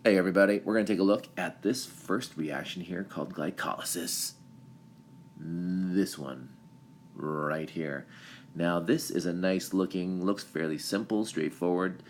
Hey everybody, we're going to take a look at this first reaction here called glycolysis. This one right here. Now this is a nice looking, looks fairly simple, straightforward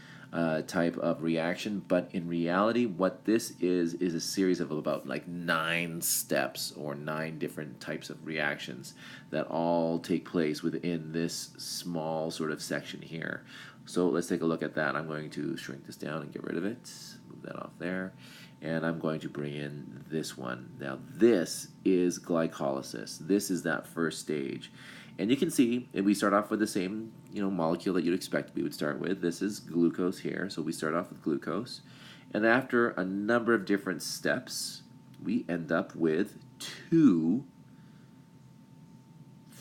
type of reaction, but in reality what this is a series of about like 9 steps or 9 different types of reactions that all take place within this small sort of section here. So let's take a look at that. I'm going to shrink this down and get rid of it. Move that off there. And I'm going to bring in this one. Now this is glycolysis. This is that first stage. And you can see we start off with the same molecule that you'd expect we would start with. This is glucose here. So we start off with glucose. And after a number of different steps, we end up with 2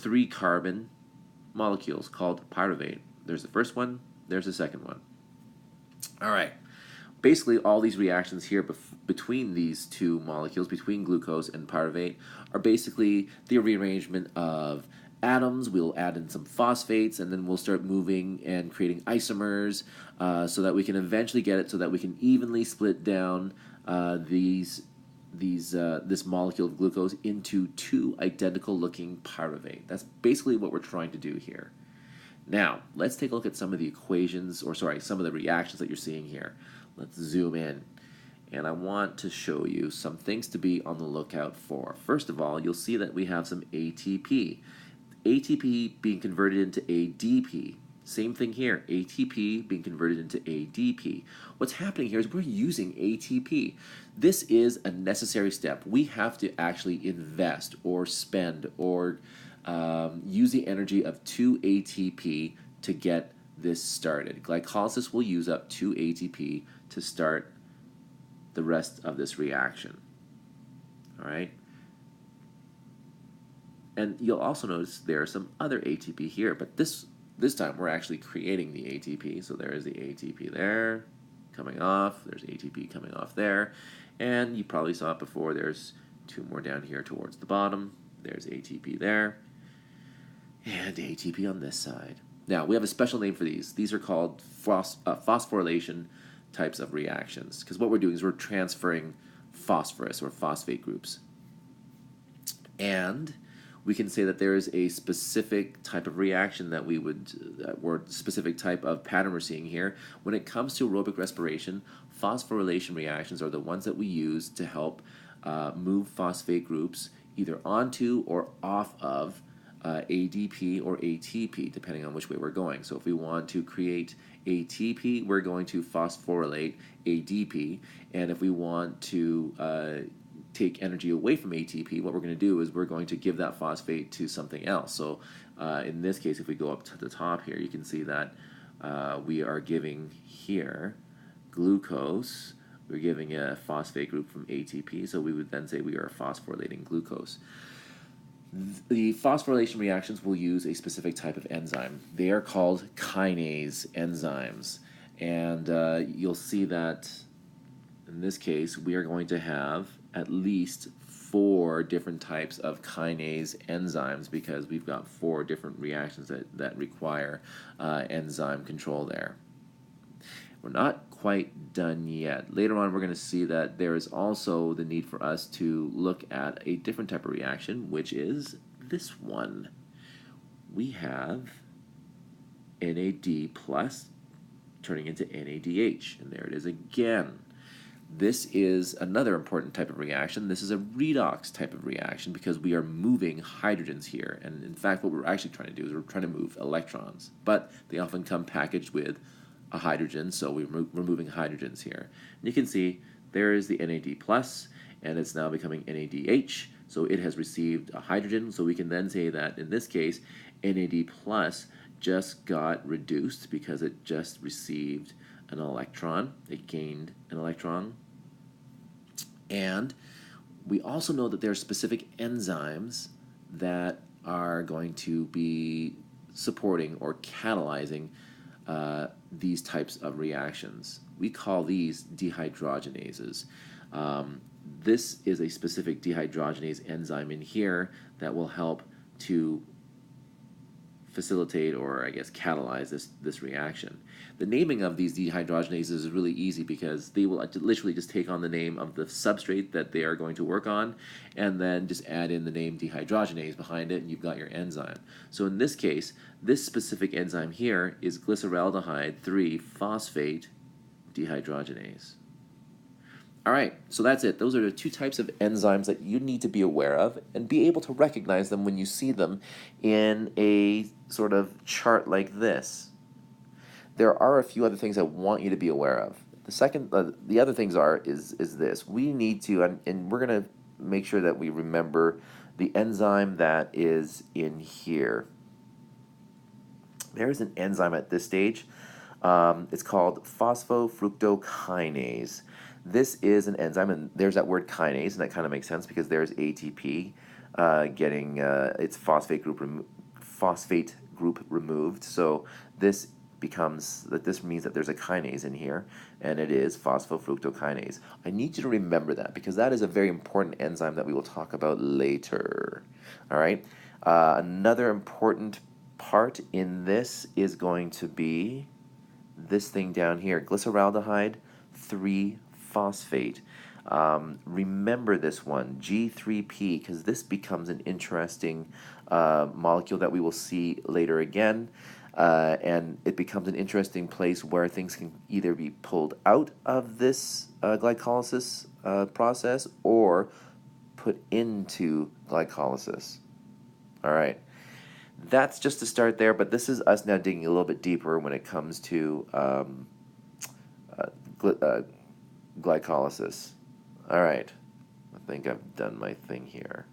3-carbon molecules called pyruvate. There's the first one, there's the second one. All right. Basically, all these reactions here between these 2 molecules, between glucose and pyruvate, are basically the rearrangement of atoms. We'll add in some phosphates, and then we'll start moving and creating isomers so that we can eventually get it so that we can evenly split down this molecule of glucose into 2 identical-looking pyruvate. That's basically what we're trying to do here. Now, let's take a look at some of the equations, or sorry, some of the reactions that you're seeing here. Let's zoom in, and I want to show you some things to be on the lookout for. First of all, you'll see that we have some ATP. ATP being converted into ADP. Same thing here, ATP being converted into ADP. What's happening here is we're using ATP. This is a necessary step. We have to actually invest or spend or use the energy of 2 ATP to get this started. Glycolysis will use up 2 ATP to start the rest of this reaction. All right? And you'll also notice there are some other ATP here, but this time we're actually creating the ATP. So there is the ATP there coming off. There's ATP coming off there. And you probably saw it before. There's 2 more down here towards the bottom. There's ATP there. And ATP on this side. Now, we have a special name for these. These are called phosphorylation types of reactions, because what we're doing is we're transferring phosphorus or phosphate groups. And we can say that there is a specific type of reaction that we would, or specific type of pattern we're seeing here. When it comes to aerobic respiration, phosphorylation reactions are the ones that we use to help move phosphate groups either onto or off of ADP or ATP, depending on which way we're going. So if we want to create ATP, we're going to phosphorylate ADP, and if we want to take energy away from ATP, what we're going to do is we're going to give that phosphate to something else. So in this case, if we go up to the top here, you can see that we are giving here glucose. We're giving a phosphate group from ATP, so we would then say we are phosphorylating glucose. The phosphorylation reactions will use a specific type of enzyme. They are called kinase enzymes. And you'll see that in this case, we are going to have at least 4 different types of kinase enzymes because we've got 4 different reactions that require enzyme control there. We're not quite done yet. Later on, we're going to see that there is also the need for us to look at a different type of reaction, which is this one. We have NAD plus turning into NADH, and there it is again. This is another important type of reaction. This is a redox type of reaction because we are moving hydrogens here. And in fact, what we're actually trying to do is we're trying to move electrons, but they often come packaged with a hydrogen, so we're moving hydrogens here. And you can see there is the NAD plus, and it's now becoming NADH, so it has received a hydrogen, so we can then say that in this case, NAD plus just got reduced because it just received an electron. It gained an electron. And we also know that there are specific enzymes that are going to be supporting or catalyzing these types of reactions. We call these dehydrogenases. This is a specific dehydrogenase enzyme in here that will help to facilitate or I guess catalyze this reaction. The naming of these dehydrogenases is really easy because they will literally just take on the name of the substrate that they are going to work on and then just add in the name dehydrogenase behind it and you've got your enzyme. So in this case, this specific enzyme here is glyceraldehyde 3-phosphate dehydrogenase. All right, so that's it. Those are the two types of enzymes that you need to be aware of and be able to recognize them when you see them in a sort of chart like this. There are a few other things I want you to be aware of. The other things is this. We need to, and we're going to make sure that we remember the enzyme that is in here. There's an enzyme at this stage. It's called Phosphofructokinase. This is an enzyme, and there's that word kinase, and that kind of makes sense because there's ATP getting its phosphate group removed. So this means that there's a kinase in here, and it is phosphofructokinase. I need you to remember that because that is a very important enzyme that we will talk about later. All right. Another important part in this is going to be this thing down here, glyceraldehyde 3-phosphate. Remember this one, G3P, because this becomes an interesting molecule that we will see later again. And it becomes an interesting place where things can either be pulled out of this glycolysis process or put into glycolysis. All right. That's just to start there, but this is us now digging a little bit deeper when it comes to glycolysis. All right, I think I've done my thing here.